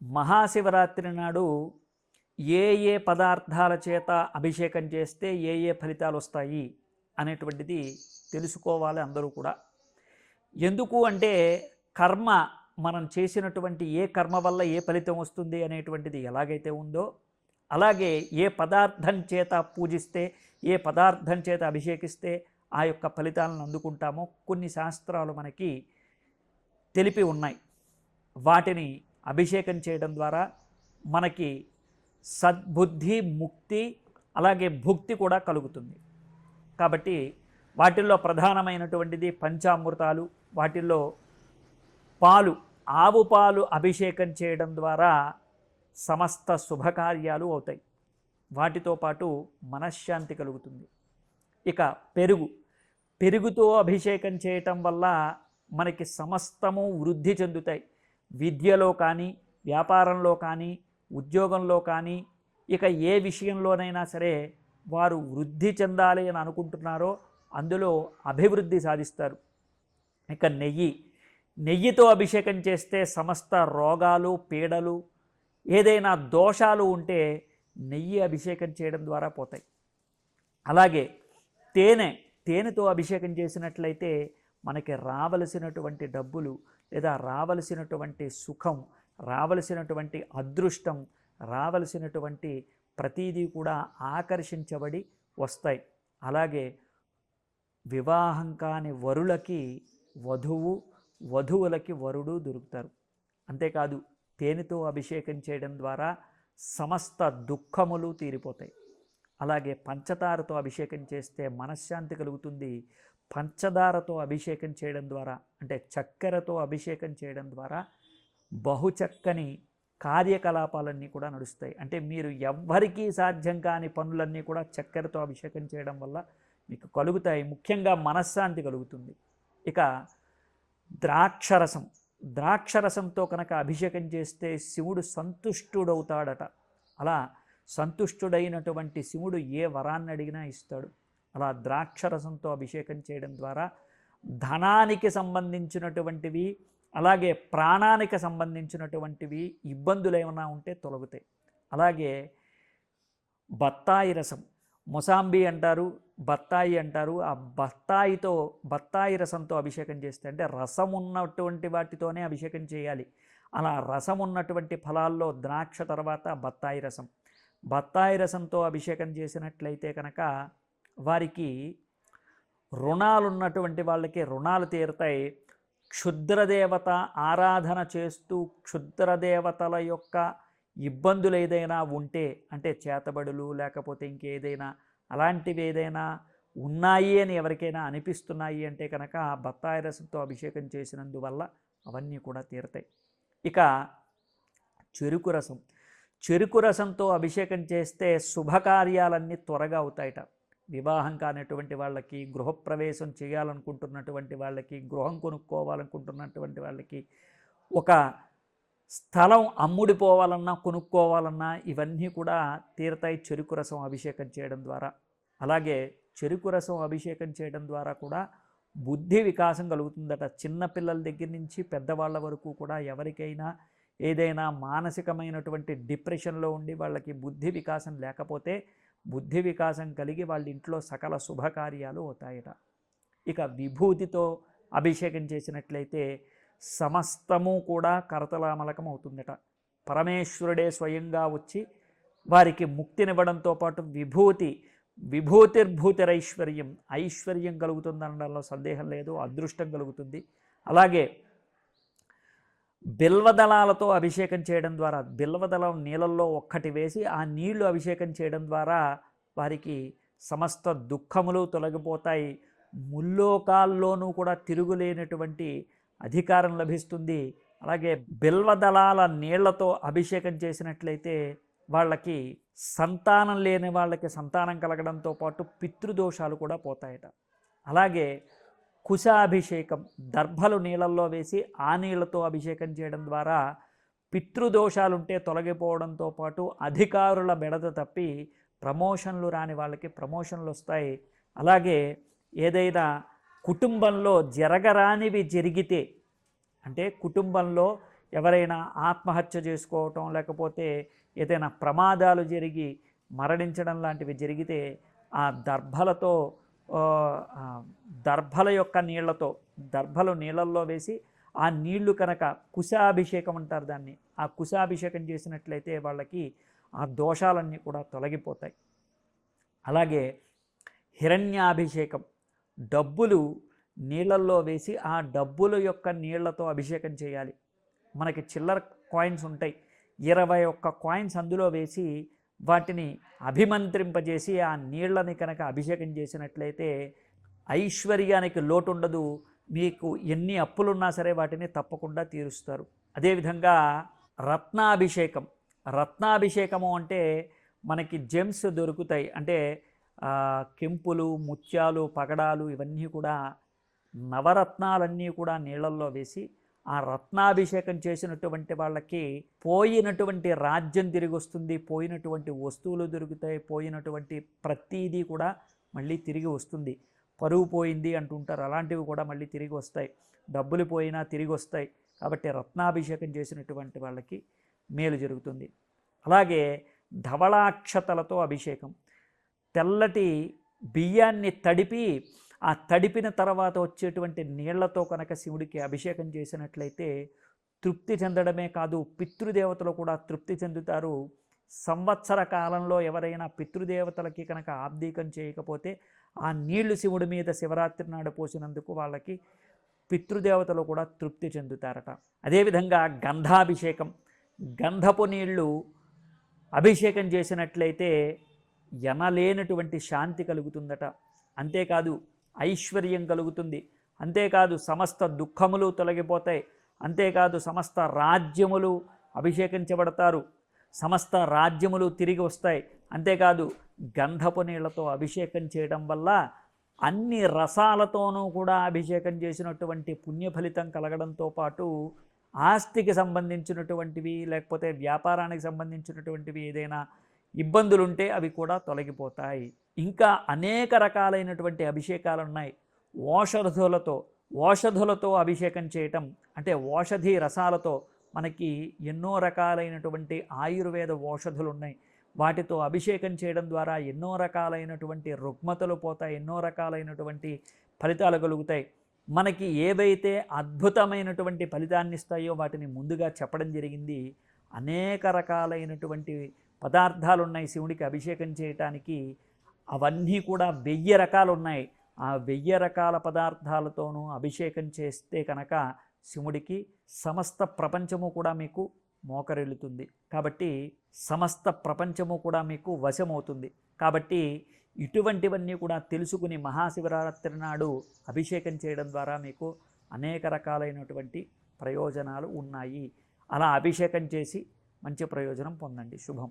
మహాశివరాత్రి నాడు ఏ ఏ పదార్థాల చేత అభిషేకం చేస్తే ఏ ఏ ఫలితాలు వస్తాయి అనేటువంటిది తెలుసుకోవాలి అందరూ కూడా. ఎందుకు అంటే కర్మ, మనం చేసినటువంటి ఏ కర్మ వల్ల ఏ ఫలితం వస్తుంది అనేటువంటిది ఎలాగైతే ఉందో, అలాగే ఏ పదార్థం చేత పూజిస్తే, ఏ పదార్థం చేత అభిషేకిస్తే ఆ యొక్క ఫలితాలను అందుకుంటామో కొన్ని శాస్త్రాలు మనకి తెలిపి ఉన్నాయి. వాటిని అభిషేకం చేయడం ద్వారా మనకి సద్బుద్ధి, ముక్తి, అలాగే భుక్తి కూడా కలుగుతుంది. కాబట్టి వాటిల్లో ప్రధానమైనటువంటిది పంచామృతాలు. వాటిల్లో పాలు, ఆవు పాలు అభిషేకం చేయడం ద్వారా సమస్త శుభకార్యాలు అవుతాయి. వాటితో పాటు మనశ్శాంతి కలుగుతుంది. ఇక పెరుగుతో అభిషేకం చేయటం వల్ల మనకి సమస్తము వృద్ధి చెందుతాయి. విద్యలో కానీ, వ్యాపారంలో కానీ, ఉద్యోగంలో కానీ, ఇక ఏ విషయంలోనైనా సరే వారు వృద్ధి చెందాలి అని అనుకుంటున్నారో అందులో అభివృద్ధి సాధిస్తారు. ఇక నెయ్యితో అభిషేకం చేస్తే సమస్త రోగాలు, పీడలు, ఏదైనా దోషాలు ఉంటే నెయ్యి అభిషేకం చేయడం ద్వారా పోతాయి. అలాగే తేనెతో అభిషేకం చేసినట్లయితే మనకి రావలసినటువంటి డబ్బులు, లేదా రావలసినటువంటి సుఖం, రావలసినటువంటి అదృష్టం, రావలసినటువంటి ప్రతీదీ కూడా ఆకర్షించబడి వస్తాయి. అలాగే వివాహం కాని వరులకి వధువు, వధువులకి వరుడు దొరుకుతారు. అంతేకాదు తేనెతో అభిషేకం చేయడం ద్వారా సమస్త దుఃఖములు తీరిపోతాయి. అలాగే పంచదారతో అభిషేకం చేస్తే మనశ్శాంతి కలుగుతుంది. పంచదారతో అభిషేకం చేయడం ద్వారా, అంటే చక్కెరతో అభిషేకం చేయడం ద్వారా బహుచక్కని కార్యకలాపాలన్నీ కూడా నడుస్తాయి. అంటే మీరు ఎవ్వరికీ సాధ్యం కాని పనులన్నీ కూడా చక్కెరతో అభిషేకం చేయడం వల్ల మీకు కలుగుతాయి. ముఖ్యంగా మనశ్శాంతి కలుగుతుంది. ఇక ద్రాక్షరసంతో కనుక అభిషేకం చేస్తే శివుడు సంతుష్టుడవుతాడట. అలా సంతుష్టుడైనటువంటి శివుడు ఏ వరాన్ని అడిగినా ఇస్తాడు. అలా ద్రాక్షరసంతో అభిషేకం చేయడం ద్వారా ధనానికి సంబంధించినటువంటివి, అలాగే ప్రాణానికి సంబంధించినటువంటివి ఇబ్బందులు ఏమైనా ఉంటే తొలగుతాయి. అలాగే బత్తాయి రసం, మొసాంబి అంటారు, బత్తాయి అంటారు. ఆ బత్తాయి రసంతో అభిషేకం చేస్తే, అంటే రసం ఉన్నటువంటి వాటితోనే అభిషేకం చేయాలి. అలా రసం ఉన్నటువంటి ఫలాల్లో ద్రాక్ష తర్వాత బత్తాయి రసంతో అభిషేకం చేసినట్లయితే కనుక వారికి రుణాలున్నటువంటి వాళ్ళకి రుణాలు తీరుతాయి. క్షుద్రదేవత ఆరాధన చేస్తూ క్షుద్రదేవతల యొక్క ఇబ్బందులు ఏదైనా ఉంటే, అంటే చేతబడులు లేకపోతే ఇంకేదైనా అలాంటివి ఏదైనా ఉన్నాయి అని ఎవరికైనా అనిపిస్తున్నాయి అంటే కనుక బత్తాయి రసంతో అభిషేకం చేసినందువల్ల అవన్నీ కూడా తీరుతాయి. ఇక చెరుకు రసంతో అభిషేకం చేస్తే శుభకార్యాలన్నీ త్వరగా అవుతాయట. వివాహం కానటువంటి వాళ్ళకి, గృహప్రవేశం చేయాలనుకుంటున్నటువంటి వాళ్ళకి, గృహం కొనుక్కోవాలనుకుంటున్నటువంటి వాళ్ళకి, ఒక స్థలం అమ్ముడిపోవాలన్నా కొనుక్కోవాలన్నా ఇవన్నీ కూడా తీరతాయి చెరుకు రసం అభిషేకం చేయడం ద్వారా. అలాగే చెరుకు రసం అభిషేకం చేయడం ద్వారా కూడా బుద్ధి వికాసం కలుగుతుందట. చిన్నపిల్లల దగ్గర నుంచి పెద్దవాళ్ళ వరకు కూడా ఎవరికైనా ఏదైనా మానసికమైనటువంటి డిప్రెషన్లో ఉండి వాళ్ళకి బుద్ధి వికాసం లేకపోతే బుద్ధి వికాసం కలిగి వాళ్ళ ఇంట్లో సకల శుభకార్యాలు అవుతాయట. ఇక విభూతితో అభిషేకం చేసినట్లయితే సమస్తము కూడా కరతలామలకం అవుతుందట. పరమేశ్వరుడే స్వయంగా వచ్చి వారికి ముక్తినివ్వడంతో పాటు విభూతిర్భూతిరైశ్వర్యం, ఐశ్వర్యం కలుగుతుందనడంలో సందేహం లేదు. అదృష్టం కలుగుతుంది. అలాగే బిల్వదళాలతో అభిషేకం చేయడం ద్వారా, బిల్వదళం నీళ్ళల్లో ఒక్కటి వేసి ఆ నీళ్లు అభిషేకం చేయడం ద్వారా వారికి సమస్త దుఃఖములు తొలగిపోతాయి. ముల్లోకాల్లోనూ కూడా తిరుగులేనటువంటి అధికారం లభిస్తుంది. అలాగే బిల్వదళాల నీళ్లతో అభిషేకం చేసినట్లయితే వాళ్ళకి సంతానం లేని వాళ్ళకి సంతానం కలగడంతో పాటు పితృదోషాలు కూడా పోతాయట. అలాగే కుశాభిషేకం, దర్భలు నీళ్ళల్లో వేసి ఆ నీళ్లతో అభిషేకం చేయడం ద్వారా పితృదోషాలుంటే తొలగిపోవడంతో పాటు అధికారుల బెడద తప్పి ప్రమోషన్లు రాని వాళ్ళకి ప్రమోషన్లు వస్తాయి. అలాగే ఏదైనా కుటుంబంలో జరగరానివి జరిగితే, అంటే కుటుంబంలో ఎవరైనా ఆత్మహత్య చేసుకోవటం, లేకపోతే ఏదైనా ప్రమాదాలు జరిగి మరణించడం లాంటివి జరిగితే ఆ దర్భలతో దర్భల యొక్క నీళ్లతో, దర్భలు నీళ్ళల్లో వేసి ఆ నీళ్లు కనుక కుశాభిషేకం అంటారు దాన్ని, ఆ కుశాభిషేకం చేసినట్లయితే వాళ్ళకి ఆ దోషాలన్నీ కూడా తొలగిపోతాయి. అలాగే హిరణ్యాభిషేకం, డబ్బులు నీళ్ళల్లో వేసి ఆ డబ్బుల యొక్క నీళ్లతో అభిషేకం చేయాలి. మనకి చిల్లర కాయిన్స్ ఉంటాయి, 21 కాయిన్స్ అందులో వేసి వాటిని అభిమంత్రింపజేసి ఆ నీళ్ళని కనుక అభిషేకం చేసినట్లయితే ఐశ్వర్యానికి లోటు ఉండదు. మీకు ఎన్ని అప్పులున్నా సరే వాటిని తప్పకుండా తీరుస్తారు. అదేవిధంగా రత్నాభిషేకం, రత్నాభిషేకము అంటే మనకి జెమ్స్ దొరుకుతాయి, అంటే కెంపులు, ముత్యాలు, పగడాలు, ఇవన్నీ కూడా నవరత్నాలన్నీ కూడా నీళ్ళల్లో వేసి ఆ రత్నాభిషేకం చేసినటువంటి వాళ్ళకి పోయినటువంటి రాజ్యం తిరిగి వస్తుంది, పోయినటువంటి వస్తువులు దొరుకుతాయి, పోయినటువంటి ప్రతీదీ కూడా మళ్ళీ తిరిగి వస్తుంది. పరువు పోయింది అంటుంటారు, అలాంటివి కూడా మళ్ళీ తిరిగి వస్తాయి. డబ్బులు పోయినా తిరిగి వస్తాయి. కాబట్టి రత్నాభిషేకం చేసినటువంటి వాళ్ళకి మేలు జరుగుతుంది. అలాగే ధవళాక్షతలతో అభిషేకం, తెల్లటి బియ్యాన్ని తడిపి ఆ తడిపిన తర్వాత వచ్చేటువంటి నీళ్లతో కనుక శివుడికి అభిషేకం చేసినట్లయితే తృప్తి చెందడమే కాదు, పితృదేవతలు కూడా తృప్తి చెందుతారు. సంవత్సర కాలంలో ఎవరైనా పితృదేవతలకి కనుక ఆబ్దీకం చేయకపోతే ఆ నీళ్లు శివుడి మీద శివరాత్రి నాడు పోసినందుకు వాళ్ళకి పితృదేవతలు కూడా తృప్తి చెందుతారట. అదేవిధంగా గంధాభిషేకం, గంధపు నీళ్లు అభిషేకం చేసినట్లయితే ఎనలేనటువంటి శాంతి కలుగుతుందట. అంతేకాదు ఐశ్వర్యం కలుగుతుంది, అంతేకాదు సమస్త దుఃఖములు తొలగిపోతాయి, అంతేకాదు సమస్త రాజ్యములు అభిషేకించబడతారు, సమస్త రాజ్యములు తిరిగి వస్తాయి. అంతేకాదు గంధపు నీళ్లతో అభిషేకం చేయడం వల్ల అన్ని రసాలతోనూ కూడా అభిషేకం చేసినటువంటి పుణ్య ఫలితం కలగడంతో పాటు ఆస్తికి సంబంధించినటువంటివి లేకపోతే వ్యాపారానికి సంబంధించినటువంటివి ఏదైనా ఇబ్బందులుంటే అవి కూడా తొలగిపోతాయి. ఇంకా అనేక రకాలైనటువంటి అభిషేకాలు ఉన్నాయి. ఓషధులతో అభిషేకం చేయటం అంటే ఓషధి రసాలతో మనకి ఎన్నో రకాలైనటువంటి ఆయుర్వేద ఓషధులు ఉన్నాయి. వాటితో అభిషేకం చేయడం ద్వారా ఎన్నో రకాలైనటువంటి రుగ్మతలు పోతాయి, ఎన్నో రకాలైనటువంటి ఫలితాలు కలుగుతాయి. మనకి ఏవైతే అద్భుతమైనటువంటి ఫలితాన్ని ఇస్తాయో వాటిని ముందుగా చెప్పడం జరిగింది. అనేక రకాలైనటువంటి పదార్థాలు ఉన్నాయి శివుడికి అభిషేకం చేయటానికి, అవన్నీ కూడా 1000 రకాలు ఉన్నాయి. ఆ 1000 రకాల పదార్థాలతోనూ అభిషేకం చేస్తే కనుక శివుడికి సమస్త ప్రపంచము కూడా మీకు మోకరిల్లుతుంది. కాబట్టి సమస్త ప్రపంచము కూడా మీకు వశమవుతుంది. కాబట్టి ఇటువంటివన్నీ కూడా తెలుసుకుని మహాశివరాత్రి నాడు అభిషేకం చేయడం ద్వారా మీకు అనేక రకాలైనటువంటి ప్రయోజనాలు ఉన్నాయి. అలా అభిషేకం చేసి మంచి ప్రయోజనం పొందండి. శుభం.